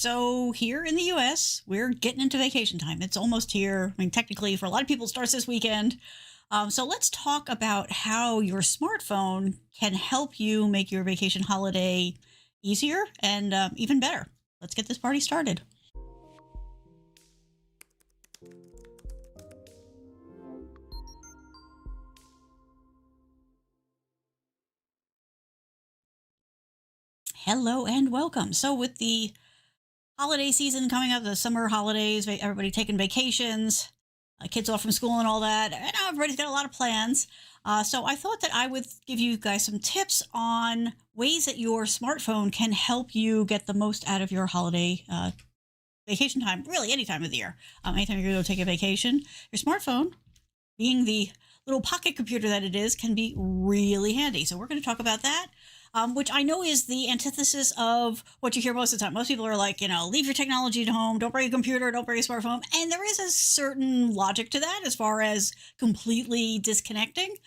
So here in the US, we're getting into vacation time. It's almost here. I mean, technically, for a lot of people, it starts this weekend. So let's talk about how your smartphone can help you make your vacation holiday easier and even better. Let's get this party started. Hello and welcome. So, with the holiday season coming up, the summer holidays, everybody taking vacations, kids off from school and all that. I know everybody's got a lot of plans. So I thought that I would give you guys some tips on ways that your smartphone can help you get the most out of your holiday vacation time, really any time of the year. Anytime you're going to take a vacation, your smartphone, being the little pocket computer that it is, can be really handy. So we're going to talk about that. Which I know is the antithesis of what you hear most of the time. Most people are like, leave your technology at home, don't bring a computer, don't bring a smartphone. And there is a certain logic to that as far as completely disconnecting.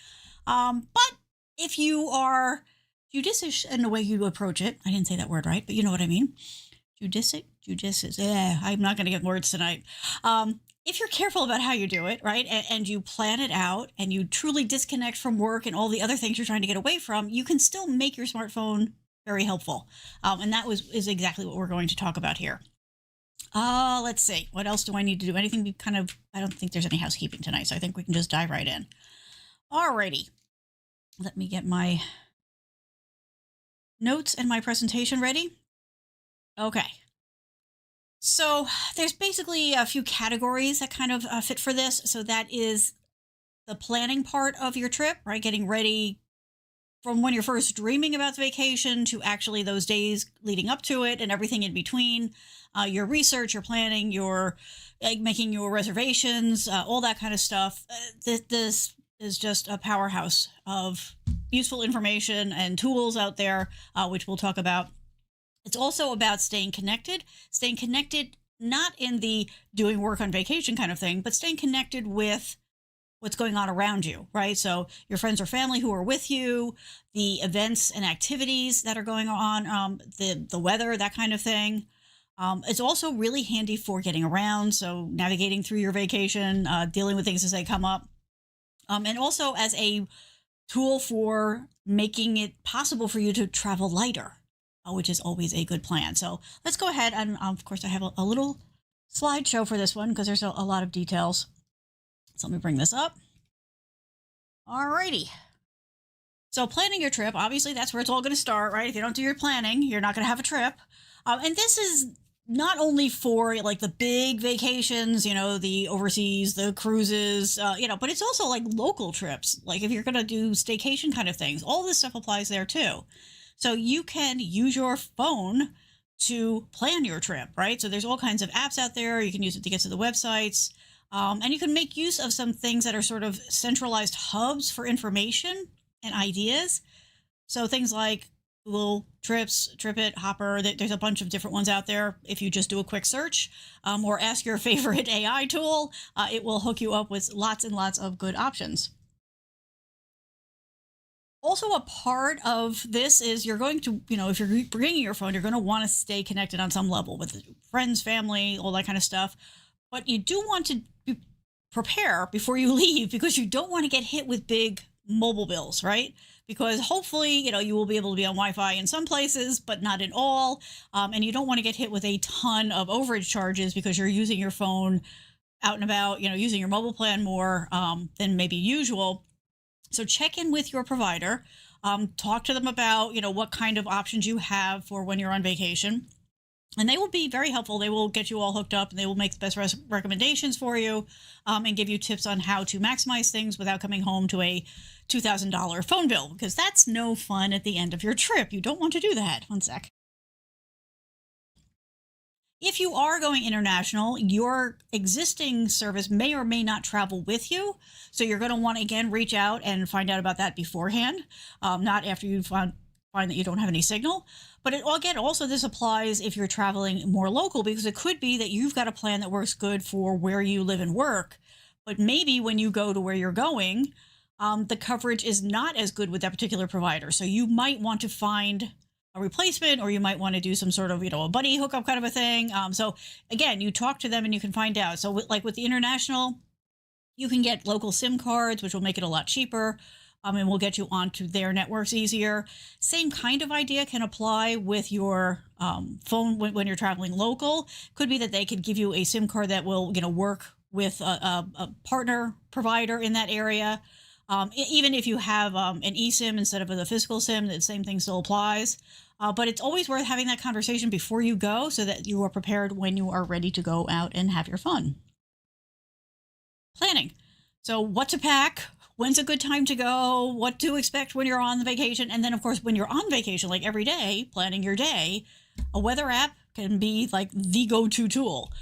But if you are judicious in the way you approach it, I didn't say that word right, but you know what I mean. Judicious. Yeah, I'm not going to get words tonight. If you're careful about how you do it, right, and you plan it out and you truly disconnect from work and all the other things you're trying to get away from, you can still make your smartphone very helpful. And that is exactly what we're going to talk about here. Let's see. What else do I need to do? Anything I don't think there's any housekeeping tonight, so I think we can just dive right in. Alrighty. Let me get my notes and my presentation ready. Okay. So there's basically a few categories that kind of fit for this. So that is the planning part of your trip, right? Getting ready from when you're first dreaming about the vacation to actually those days leading up to it and everything in between. Your research, your planning, your making your reservations, all that kind of stuff. This is just a powerhouse of useful information and tools out there, which we'll talk about. It's also about staying connected not in the doing work on vacation kind of thing, but staying connected with what's going on around you, right? So your friends or family who are with you, the events and activities that are going on, the weather, that kind of thing. It's also really handy for getting around, so navigating through your vacation, dealing with things as they come up, and also as a tool for making it possible for you to travel lighter, which is always a good plan. So let's go ahead and, of course, I have a little slideshow for this one because there's a lot of details. So let me bring this up. Alrighty. So planning your trip, obviously that's where it's all going to start, right? If you don't do your planning, you're not going to have a trip. And this is not only for like the big vacations, the overseas, the cruises, but it's also like local trips. Like if you're going to do staycation kind of things, all this stuff applies there too. So you can use your phone to plan your trip, right? So there's all kinds of apps out there. You can use it to get to the websites. And you can make use of some things that are sort of centralized hubs for information and ideas. So things like Google Trips, TripIt, Hopper, there's a bunch of different ones out there. If you just do a quick search or ask your favorite AI tool, it will hook you up with lots and lots of good options. Also, a part of this is you're going to, if you're bringing your phone, you're going to want to stay connected on some level with friends, family, all that kind of stuff. But you do want to prepare before you leave because you don't want to get hit with big mobile bills, right? Because hopefully, you will be able to be on Wi-Fi in some places, but not in all. And you don't want to get hit with a ton of overage charges because you're using your phone out and about, using your mobile plan more than maybe usual. So check in with your provider, talk to them about, what kind of options you have for when you're on vacation. And they will be very helpful. They will get you all hooked up and they will make the best recommendations for you and give you tips on how to maximize things without coming home to a $2,000 phone bill, because that's no fun at the end of your trip. You don't want to do that. One sec. If you are going international, your existing service may or may not travel with you. So you're going to want to, again, reach out and find out about that beforehand, not after you find that you don't have any signal. But also this applies if you're traveling more local, because it could be that you've got a plan that works good for where you live and work. But maybe when you go to where you're going, the coverage is not as good with that particular provider. So you might want to find a replacement, or you might want to do some sort of, a buddy hookup kind of a thing. So again, you talk to them and you can find out. So like with the international, you can get local SIM cards, which will make it a lot cheaper. And will get you onto their networks easier. Same kind of idea can apply with your phone when you're traveling local. Could be that they could give you a SIM card that will, work with a partner provider in that area. Even if you have an eSIM instead of a physical SIM, the same thing still applies. But it's always worth having that conversation before you go so that you are prepared when you are ready to go out and have your fun. Planning. So what to pack, when's a good time to go, what to expect when you're on the vacation. And then, of course, when you're on vacation, like every day, planning your day, a weather app can be like the go-to tool.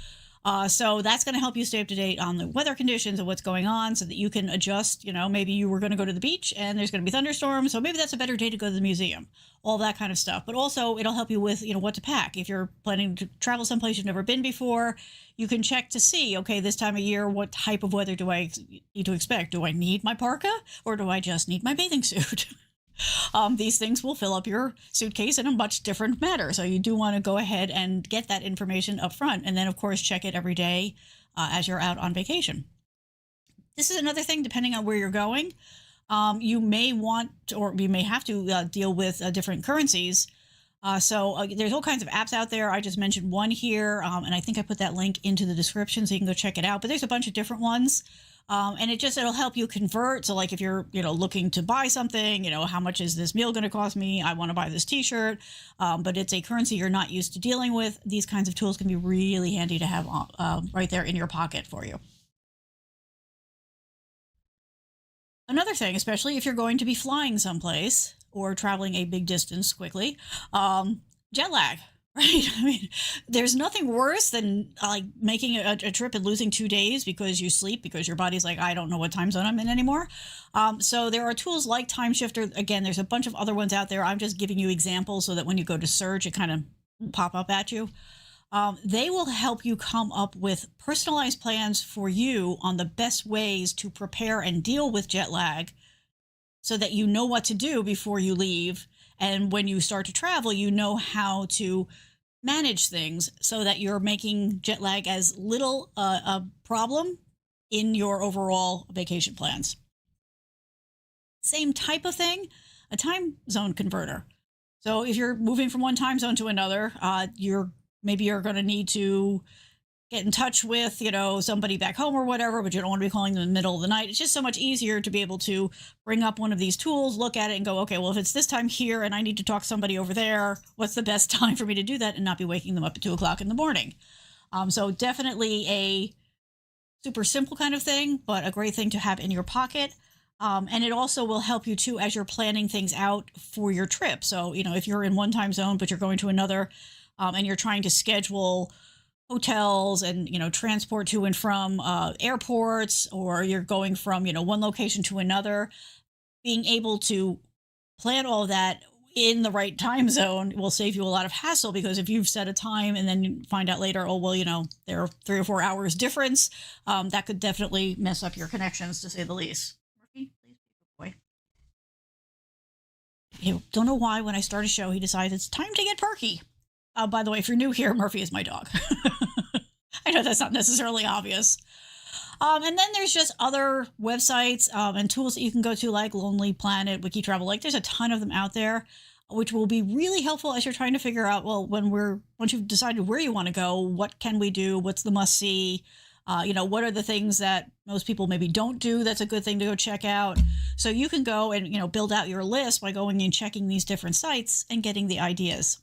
So that's going to help you stay up to date on the weather conditions and what's going on so that you can adjust. Maybe you were going to go to the beach and there's going to be thunderstorms. So maybe that's a better day to go to the museum, all that kind of stuff. But also it'll help you with, what to pack. If you're planning to travel someplace you've never been before, you can check to see, okay, this time of year, what type of weather do I need to expect? Do I need my parka or do I just need my bathing suit? These things will fill up your suitcase in a much different manner. So you do want to go ahead and get that information up front. And then, of course, check it every day as you're out on vacation. This is another thing, depending on where you're going. You may want, or you may have to deal with different currencies. So there's all kinds of apps out there. I just mentioned one here, and I think I put that link into the description so you can go check it out. But there's a bunch of different ones. And it'll help you convert. So like if you're, looking to buy something, how much is this meal going to cost me? I want to buy this t-shirt, but it's a currency you're not used to dealing with. These kinds of tools can be really handy to have right there in your pocket for you. Another thing, especially if you're going to be flying someplace or traveling a big distance quickly, jet lag. Right. I mean, there's nothing worse than like making a trip and losing 2 days because you sleep, because your body's like, I don't know what time zone I'm in anymore. So there are tools like Timeshifter. Again, there's a bunch of other ones out there. I'm just giving you examples so that when you go to search, it kind of pop up at you. They will help you come up with personalized plans for you on the best ways to prepare and deal with jet lag so that you know what to do before you leave. And when you start to travel, you know how to manage things so that you're making jet lag as little a problem in your overall vacation plans. Same type of thing, a time zone converter. So if you're moving from one time zone to another, you're going to need to get in touch with, somebody back home or whatever, but you don't want to be calling them in the middle of the night. It's just so much easier to be able to bring up one of these tools, look at it and go, okay, well, if it's this time here and I need to talk to somebody over there, what's the best time for me to do that and not be waking them up at 2:00 in the morning? So definitely a super simple kind of thing, but a great thing to have in your pocket. And it also will help you too as you're planning things out for your trip. So, if you're in one time zone, but you're going to another, and you're trying to schedule hotels and, transport to and from airports, or you're going from, one location to another, being able to plan all of that in the right time zone will save you a lot of hassle, because if you've set a time and then you find out later, oh, well, there are 3 or 4 hours difference, that could definitely mess up your connections, to say the least. Murphy, please be a good boy. You don't know why when I start a show, he decides it's time to get perky. By the way, if you're new here, Murphy is my dog. I know that's not necessarily obvious. And then there's just other websites and tools that you can go to, like Lonely Planet, Wiki Travel. Like there's a ton of them out there, which will be really helpful as you're trying to figure out, well, once you've decided where you want to go, what can we do? What's the must see? What are the things that most people maybe don't do that's a good thing to go check out? So you can go and, build out your list by going and checking these different sites and getting the ideas.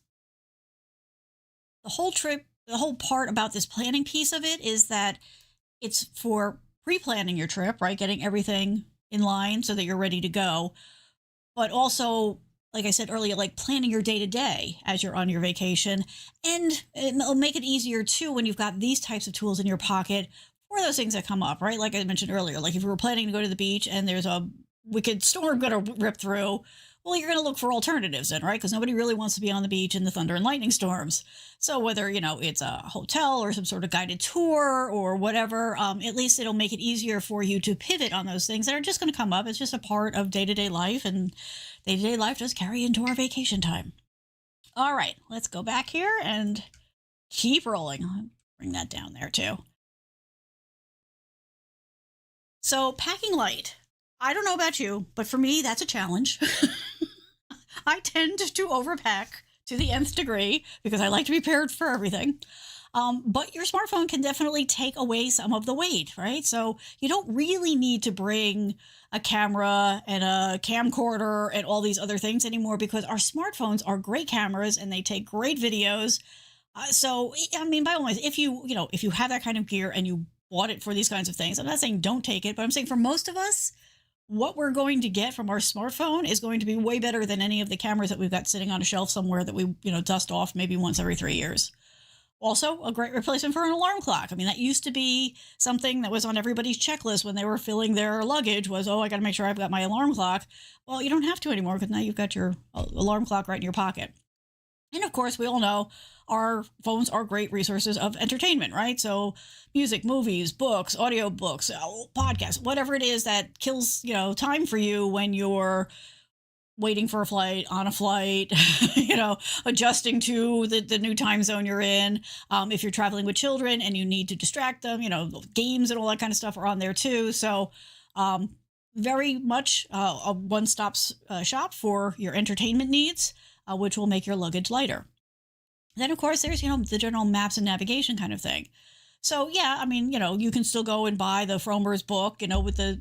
The whole part about this planning piece of it is that it's for pre-planning your trip, right? Getting everything in line so that you're ready to go. But also, like I said earlier, like planning your day-to-day as you're on your vacation. And it'll make it easier too when you've got these types of tools in your pocket for those things that come up, right? Like I mentioned earlier, like if you were planning to go to the beach and there's a wicked storm going to rip through, well, you're going to look for alternatives then, right? Because nobody really wants to be on the beach in the thunder and lightning storms. So whether, it's a hotel or some sort of guided tour or whatever, at least it'll make it easier for you to pivot on those things that are just going to come up. It's just a part of day-to-day life, and day-to-day life does carry into our vacation time. All right, let's go back here and keep rolling. I'll bring that down there too. So packing light. I don't know about you, but for me, that's a challenge. I tend to overpack to the nth degree because I like to be prepared for everything. But your smartphone can definitely take away some of the weight, right? So you don't really need to bring a camera and a camcorder and all these other things anymore because our smartphones are great cameras and they take great videos. So, I mean, by all means, if you have that kind of gear and you bought it for these kinds of things, I'm not saying don't take it, but I'm saying for most of us, what we're going to get from our smartphone is going to be way better than any of the cameras that we've got sitting on a shelf somewhere that we, dust off maybe once every 3 years. Also, a great replacement for an alarm clock. I mean, that used to be something that was on everybody's checklist when they were filling their luggage was, oh, I got to make sure I've got my alarm clock. Well, you don't have to anymore because now you've got your alarm clock right in your pocket. And of course, we all know our phones are great resources of entertainment, right? So music, movies, books, audiobooks, podcasts, whatever it is that kills, time for you when you're waiting for a flight, on a flight, adjusting to the new time zone you're in. If you're traveling with children and you need to distract them, games and all that kind of stuff are on there too. So very much a one-stop shop for your entertainment needs, which will make your luggage lighter. Then, of course, there's, the general maps and navigation kind of thing. So, yeah, I mean, you can still go and buy the Frommer's book, with the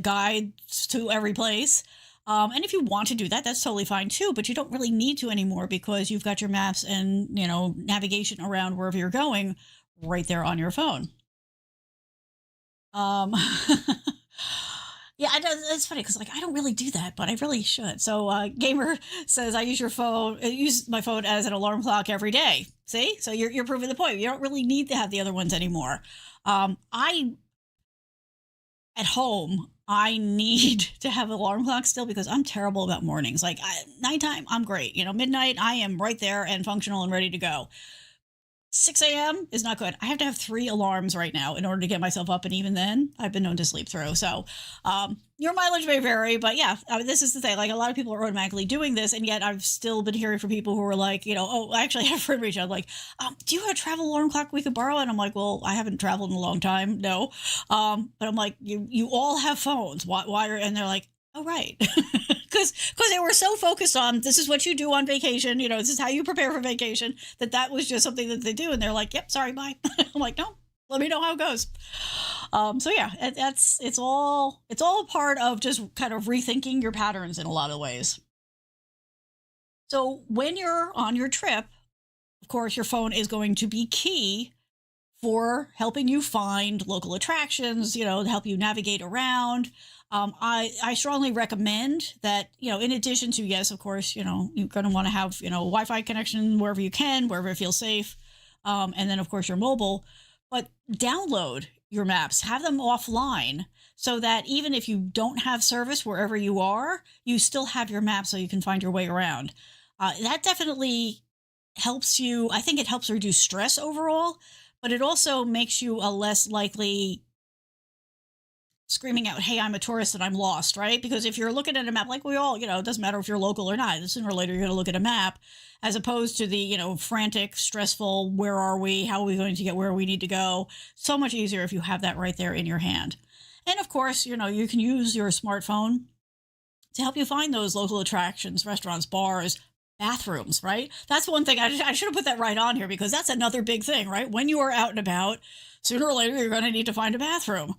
guides to every place. And if you want to do that, that's totally fine too, but you don't really need to anymore because you've got your maps and, navigation around wherever you're going right there on your phone. Yeah, it's funny because I don't really do that, but I really should. So Gamer says I use my phone as an alarm clock every day. See? So you're proving the point. You don't really need to have the other ones anymore. At home, I need to have an alarm clock still because I'm terrible about mornings. Nighttime, I'm great. Midnight, I am right there and functional and ready to go. 6 a.m. is not good. I have to have 3 alarms right now in order to get myself up. And even then, I've been known to sleep through. So your mileage may vary. But yeah, this is the thing. A lot of people are automatically doing this. And yet I've still been hearing from people who are like, oh, I actually had a friend reach out like, do you have a travel alarm clock we could borrow? And I'm like, well, I haven't traveled in a long time. No. But I'm like, you all have phones. Why are, and they're like, oh, right. Because they were so focused on this is what you do on vacation, this is how you prepare for vacation, that was just something that they do. And they're like, yep, sorry, bye. I'm like, no, let me know how it goes. So yeah, it's all a part of just kind of rethinking your patterns in a lot of ways. So when you're on your trip, of course, your phone is going to be key for helping you find local attractions, to help you navigate around. I strongly recommend that, in addition to, yes, of course, you're going to want to have, Wi-Fi connection wherever you can, wherever it feels safe. And then, of course, your mobile. But download your maps, have them offline so that even if you don't have service wherever you are, you still have your map so you can find your way around. That definitely helps you. I think it helps reduce stress overall, but it also makes you a less likely screaming out, hey, I'm a tourist and I'm lost, right? Because if you're looking at a map, like we all, it doesn't matter if you're local or not, sooner or later you're going to look at a map, as opposed to the, frantic, stressful, where are we? How are we going to get where we need to go? So much easier if you have that right there in your hand. And of course, you can use your smartphone to help you find those local attractions, restaurants, bars, bathrooms, right? That's one thing I should have put that right on here because that's another big thing, right? When you are out and about, sooner or later, you're going to need to find a bathroom.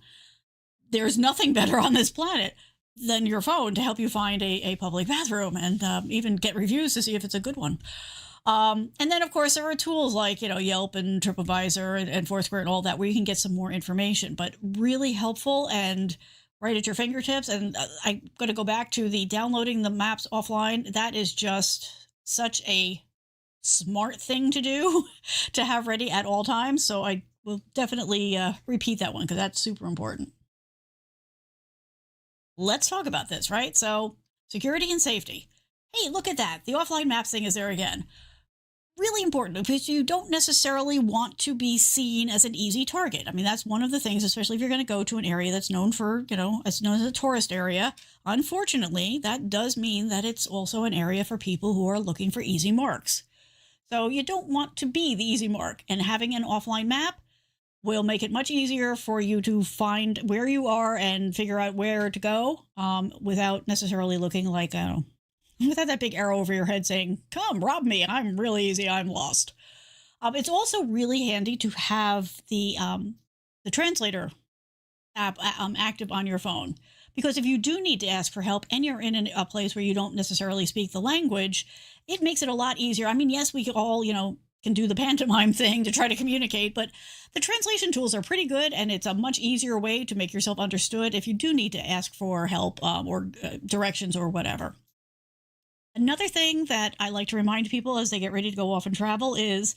There's nothing better on this planet than your phone to help you find a public bathroom and even get reviews to see if it's a good one. And then, of course, there are tools like, Yelp and TripAdvisor and Foursquare and all that where you can get some more information, but really helpful and right at your fingertips. And I'm going to go back to the downloading the maps offline. That is just such a smart thing to do to have ready at all times. So I will definitely repeat that one because that's super important. Let's talk about this, right? So security and safety. Hey, look at that. The offline maps thing is there again. Really important because you don't necessarily want to be seen as an easy target. I mean, that's one of the things, especially if you're going to go to an area that's known for, it's known as a tourist area. Unfortunately, that does mean that it's also an area for people who are looking for easy marks. So you don't want to be the easy mark. And having an offline map will make it much easier for you to find where you are and figure out where to go without necessarily looking like, without that big arrow over your head saying, come rob me. I'm really easy. I'm lost. It's also really handy to have the translator app active on your phone. Because if you do need to ask for help and you're in a place where you don't necessarily speak the language, it makes it a lot easier. I mean, yes, we all, can do the pantomime thing to try to communicate, but the translation tools are pretty good, and it's a much easier way to make yourself understood if you do need to ask for help or directions or whatever. Another thing that I like to remind people as they get ready to go off and travel is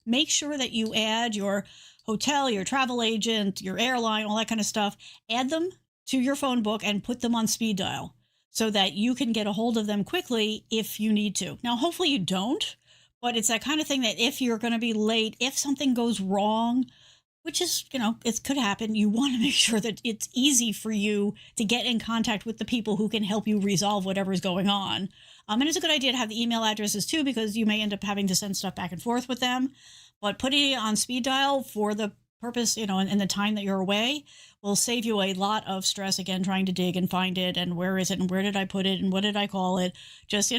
make sure that you add your hotel, your travel agent, your airline, all that kind of stuff, add them to your phone book and put them on speed dial so that you can get a hold of them quickly if you need to. Now, hopefully you don't, but it's that kind of thing that if you're going to be late, if something goes wrong, which is, it could happen, you want to make sure that it's easy for you to get in contact with the people who can help you resolve whatever is going on. And it's a good idea to have the email addresses too, because you may end up having to send stuff back and forth with them. But putting it on speed dial for the purpose, and the time that you're away will save you a lot of stress, again, trying to dig and find it and where is it and where did I put it and what did I call it? Just,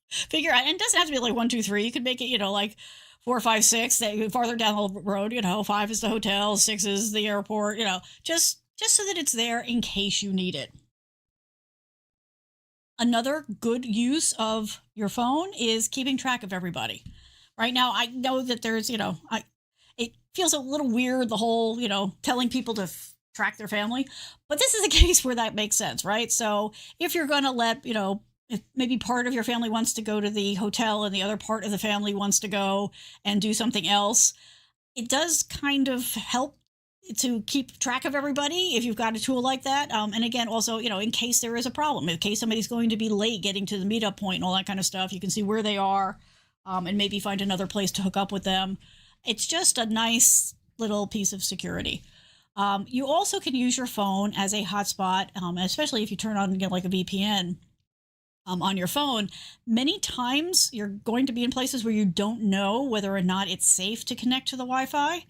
figure out. And it doesn't have to be like 1, 2, 3. You could make it, like 4, 5, 6, that farther down the road, 5 is the hotel, 6 is the airport, just so that it's there in case you need it. Another good use of your phone is keeping track of everybody. Right now, I know that there's, it feels a little weird, the whole, telling people to track their family. But this is a case where that makes sense, right? So if you're going to let, if maybe part of your family wants to go to the hotel and the other part of the family wants to go and do something else, it does kind of help to keep track of everybody if you've got a tool like that. And again, also, in case there is a problem, in case somebody's going to be late getting to the meetup point and all that kind of stuff, you can see where they are and maybe find another place to hook up with them. It's just a nice little piece of security. You also can use your phone as a hotspot, especially if you turn on like a VPN on your phone. Many times you're going to be in places where you don't know whether or not it's safe to connect to the Wi-Fi.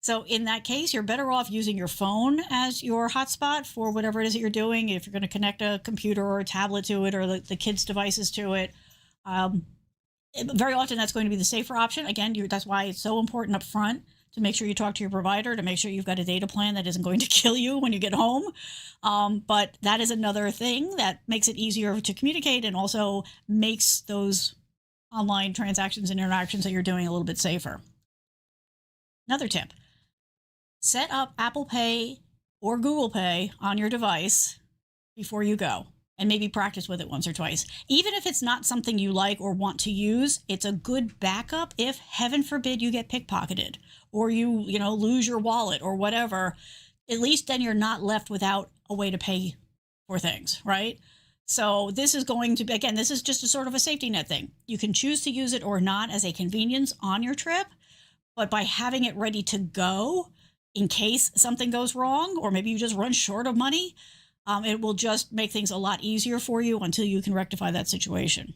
So in that case, you're better off using your phone as your hotspot for whatever it is that you're doing. If you're going to connect a computer or a tablet to it or the kids' devices to it, very often that's going to be the safer option. Again, that's why it's so important up front to make sure you talk to your provider, to make sure you've got a data plan that isn't going to kill you when you get home. But that is another thing that makes it easier to communicate and also makes those online transactions and interactions that you're doing a little bit safer. Another tip. Set up Apple Pay or Google Pay on your device before you go and maybe practice with it once or twice. Even if it's not something you like or want to use, it's a good backup if, heaven forbid, you get pickpocketed or you lose your wallet or whatever. At least then you're not left without a way to pay for things, right? So this is going to be, again, this is just a sort of a safety net thing. You can choose to use it or not as a convenience on your trip, but by having it ready to go, in case something goes wrong, or maybe you just run short of money, it will just make things a lot easier for you until you can rectify that situation.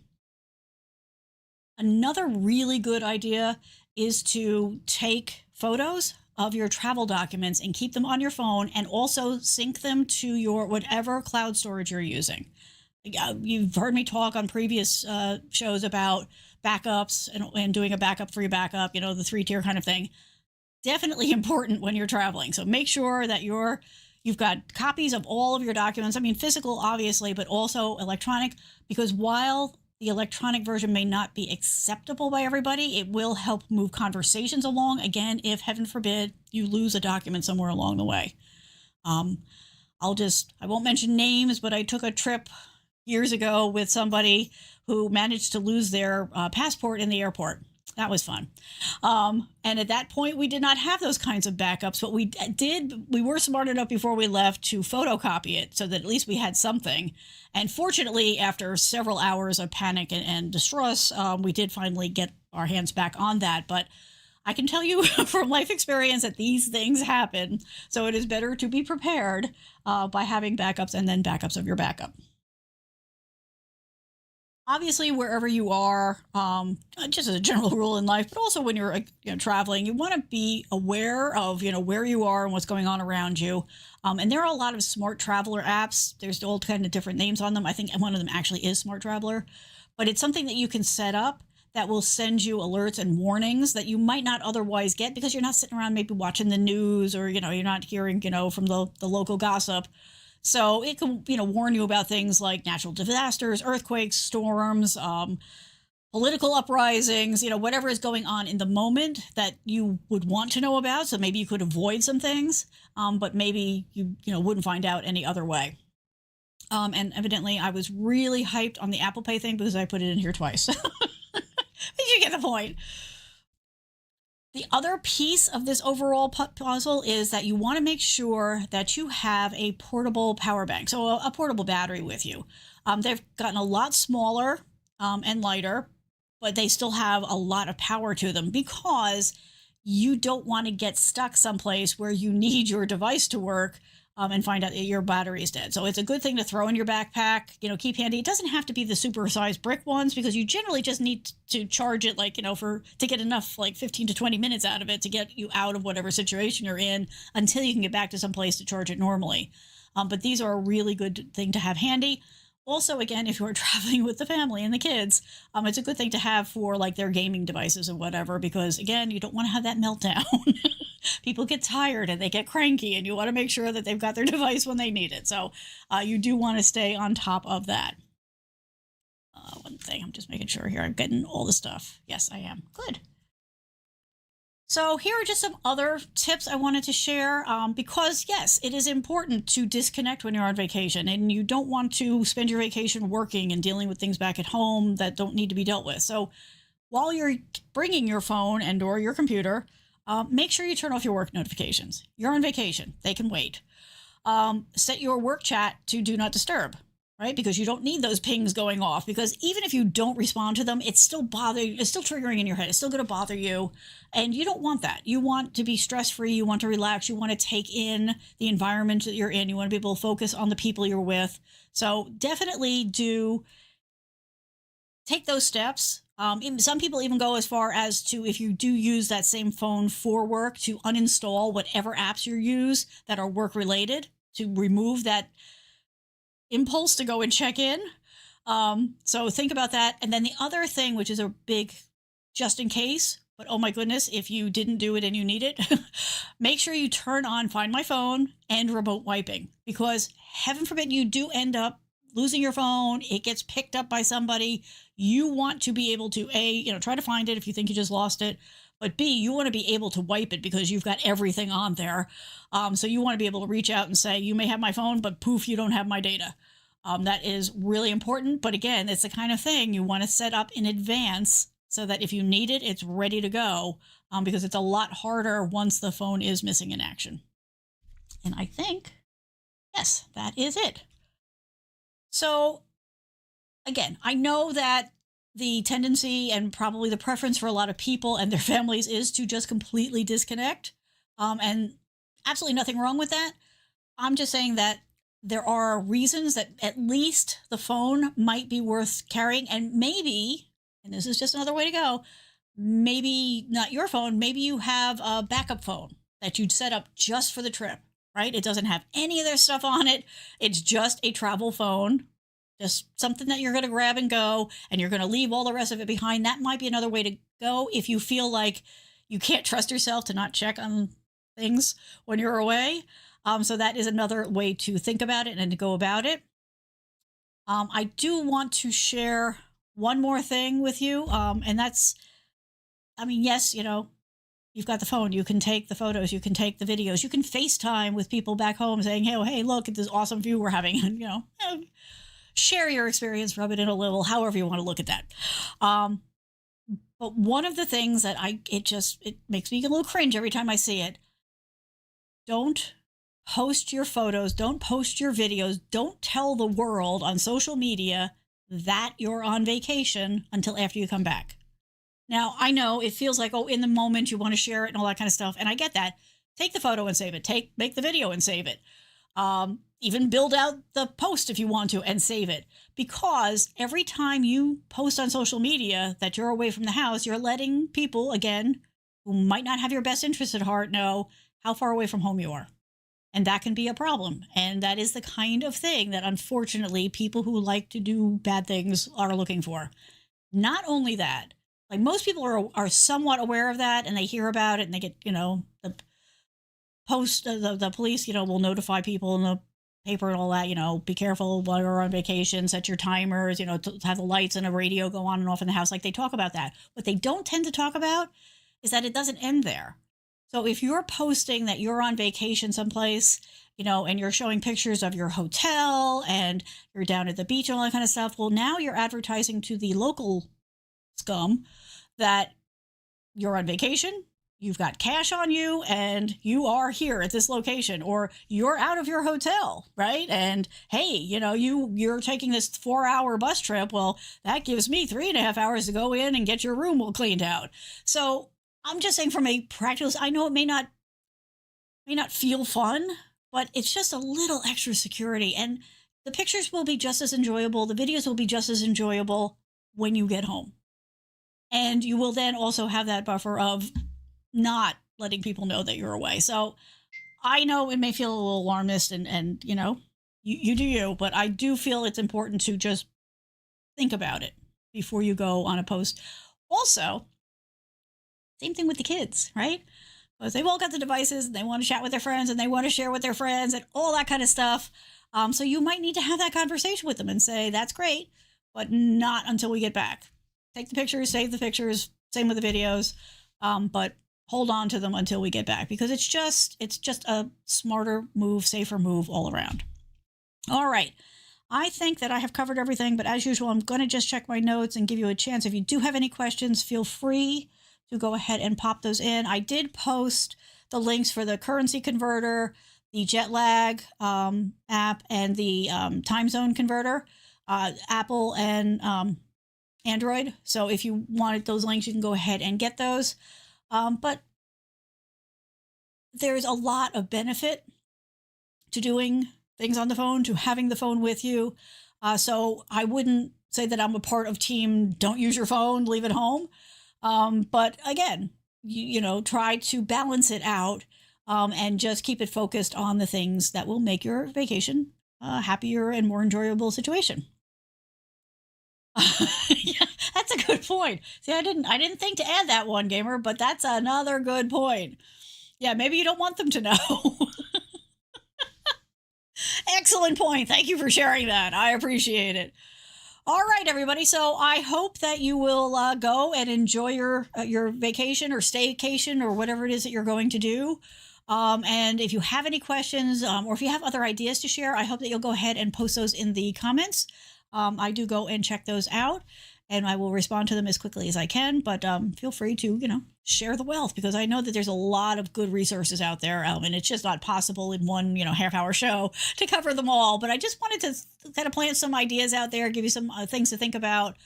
Another really good idea is to take photos of your travel documents and keep them on your phone and also sync them to your whatever cloud storage you're using. You've heard me talk on previous shows about backups and doing a backup for your backup, the 3-tier kind of thing. Definitely important when you're traveling. So make sure that you've got copies of all of your documents. I mean, physical, obviously, but also electronic, because while the electronic version may not be acceptable by everybody, it will help move conversations along. Again, if heaven forbid you lose a document somewhere along the way. I won't mention names, but I took a trip years ago with somebody who managed to lose their passport in the airport. That was fun. And at that point, we did not have those kinds of backups, but we were smart enough before we left to photocopy it so that at least we had something. And fortunately, after several hours of panic and distress, we did finally get our hands back on that. But I can tell you from life experience that these things happen. So it is better to be prepared by having backups and then backups of your backup. Obviously, wherever you are, just as a general rule in life, but also when you're traveling, you want to be aware of where you are and what's going on around you. And there are a lot of smart traveler apps. There's all kind of different names on them. I think one of them actually is Smart Traveler, but it's something that you can set up that will send you alerts and warnings that you might not otherwise get because you're not sitting around maybe watching the news, or you're not hearing from the local gossip. So it can, warn you about things like natural disasters, earthquakes, storms, political uprisings, whatever is going on in the moment that you would want to know about. So maybe you could avoid some things, but maybe you wouldn't find out any other way. And evidently, I was really hyped on the Apple Pay thing because I put it in here twice. But you get the point. The other piece of this overall puzzle is that you want to make sure that you have a portable power bank, so a portable battery with you. They've gotten a lot smaller and lighter, but they still have a lot of power to them because you don't want to get stuck someplace where you need your device to work and find out that your battery is dead. So it's a good thing to throw in your backpack, keep handy. It doesn't have to be the supersized brick ones because you generally just need to charge it to get enough 15 to 20 minutes out of it to get you out of whatever situation you're in until you can get back to some place to charge it normally. But these are a really good thing to have handy. Also, again, if you're traveling with the family and the kids, it's a good thing to have for their gaming devices and whatever, because again, you don't want to have that meltdown. People get tired and they get cranky, and you want to make sure that they've got their device when they need it. So you do want to stay on top of that. One thing, I'm just making sure here I'm getting all the stuff. Yes, I am. Good. So here are just some other tips I wanted to share because, yes, it is important to disconnect when you're on vacation, and you don't want to spend your vacation working and dealing with things back at home that don't need to be dealt with. So while you're bringing your phone and or your computer, make sure you turn off your work notifications. You're on vacation. They can wait. Set your work chat to do not disturb, right? Because you don't need those pings going off, because even if you don't respond to them, it's still triggering in your head. It's still going to bother you. And you don't want that. You want to be stress-free. You want to relax. You want to take in the environment that you're in. You want to be able to focus on the people you're with. So definitely do take those steps. Some people even go as far as to, if you do use that same phone for work, to uninstall whatever apps you use that are work related, to remove that impulse to go and check in. So think about that. And then the other thing, which is a big just in case, but oh my goodness, if you didn't do it and you need it, make sure you turn on Find My Phone and remote wiping, because heaven forbid you do end up losing your phone, it gets picked up by somebody. You want to be able to try to find it if you think you just lost it, but B, you want to be able to wipe it because you've got everything on there. So you want to be able to reach out and say, you may have my phone, but poof, you don't have my data. That is really important. But again, it's the kind of thing you want to set up in advance so that if you need it, it's ready to go, because it's a lot harder once the phone is missing in action. And I think, yes, that is it. So again, I know that the tendency and probably the preference for a lot of people and their families is to just completely disconnect. And absolutely nothing wrong with that. I'm just saying that there are reasons that at least the phone might be worth carrying. And maybe, and this is just another way to go, maybe not your phone, maybe you have a backup phone that you'd set up just for the trip, right? It doesn't have any of their stuff on it. It's just a travel phone. Just something that you're going to grab and go, and you're going to leave all the rest of it behind. That might be another way to go if you feel like you can't trust yourself to not check on things when you're away. So that is another way to think about it and to go about it. I do want to share one more thing with you, and that's, yes, you've got the phone. You can take the photos. You can take the videos. You can FaceTime with people back home saying, hey, look at this awesome view we're having. And, share your experience, rub it in a little, however you want to look at that. But one of the things that it makes me a little cringe every time I see it. Don't post your photos. Don't post your videos. Don't tell the world on social media that you're on vacation until after you come back. Now, I know it feels like, in the moment you want to share it and all that kind of stuff. And I get that. Take the photo and save it. Make the video and save it. Even build out the post if you want to and save it. Because every time you post on social media that you're away from the house, you're letting people, again, who might not have your best interest at heart know how far away from home you are. And that can be a problem. And that is the kind of thing that, unfortunately, people who like to do bad things are looking for. Not only that, like most people are somewhat aware of that, and they hear about it and they get, the post, the police, will notify people in the paper and all that, be careful while you're on vacation, set your timers, to have the lights and a radio go on and off in the house. Like, they talk about that. What they don't tend to talk about is that it doesn't end there. So if you're posting that you're on vacation someplace, and you're showing pictures of your hotel and you're down at the beach and all that kind of stuff, well, now you're advertising to the local scum that you're on vacation, you've got cash on you, and you are here at this location, or you're out of your hotel, right? And hey, you're taking this 4-hour bus trip. Well, that gives me 3.5 hours to go in and get your room all cleaned out. So I'm just saying, from a practical, I know it may not feel fun, but it's just a little extra security. And the pictures will be just as enjoyable. The videos will be just as enjoyable when you get home. And you will then also have that buffer of not letting people know that you're away. So I know it may feel a little alarmist, and you do you, but I do feel it's important to just think about it before you go on a post. Also, same thing with the kids, right? Because they've all got the devices and they want to chat with their friends and they want to share with their friends and all that kind of stuff. So you might need to have that conversation with them and say, that's great, but not until we get back. Take the pictures, save the pictures, same with the videos, but hold on to them until we get back, because it's just a smarter move, safer move all around. All right. I think that I have covered everything, but as usual, I'm going to just check my notes and give you a chance. If you do have any questions, feel free to go ahead and pop those in. I did post the links for the currency converter, the jet lag app, and the time zone converter, Apple and Android. So if you wanted those links, you can go ahead and get those. But there's a lot of benefit to doing things on the phone, to having the phone with you. So I wouldn't say that I'm a part of team don't use your phone, leave it home. But again, try to balance it out and just keep it focused on the things that will make your vacation a happier and more enjoyable situation. Yeah, that's a good point. See, I didn't think to add that one, gamer, but that's another good point. Yeah, maybe you don't want them to know. Excellent point. Thank you for sharing that. I appreciate it. All right, everybody. So I hope that you will go and enjoy your vacation or staycation or whatever it is that you're going to do. And if you have any questions or if you have other ideas to share, I hope that you'll go ahead and post those in the comments. I do go and check those out, and I will respond to them as quickly as I can. But feel free to, share the wealth, because I know that there's a lot of good resources out there, and it's just not possible in one, half-hour show to cover them all. But I just wanted to kind of plant some ideas out there, give you some things to think about,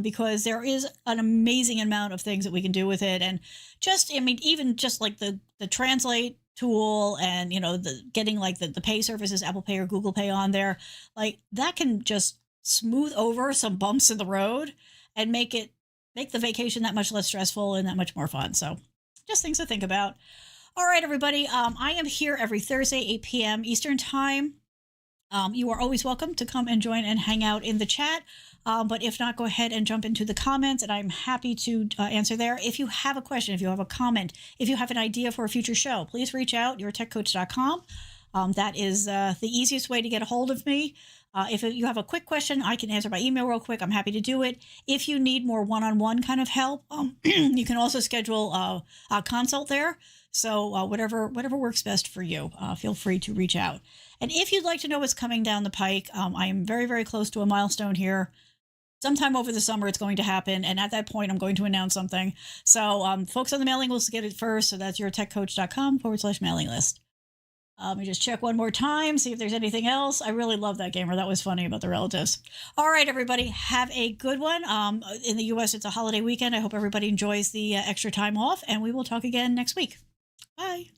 because there is an amazing amount of things that we can do with it. And even just like the translate tool and, getting like the pay services, Apple Pay or Google Pay on there, like that can just smooth over some bumps in the road and make the vacation that much less stressful and that much more fun. So just things to think about. All right, everybody. I am here every Thursday, 8 p.m. Eastern time. You are always welcome to come and join and hang out in the chat. But if not, go ahead and jump into the comments, and I'm happy to answer there. If you have a question, if you have a comment, if you have an idea for a future show, please reach out, yourtechcoach.com. That is the easiest way to get a hold of me. If you have a quick question, I can answer by email real quick. I'm happy to do it. If you need more one-on-one kind of help, you can also schedule a consult there. So whatever works best for you, feel free to reach out. And if you'd like to know what's coming down the pike, I am very, very close to a milestone here. Sometime over the summer, it's going to happen. And at that point, I'm going to announce something. So folks on the mailing list get it first. So that's yourtechcoach.com/mailing list. Let me just check one more time, see if there's anything else. I really love that, gamer. That was funny about the relatives. All right, everybody, have a good one. In the U.S., it's a holiday weekend. I hope everybody enjoys the extra time off, and we will talk again next week. Bye.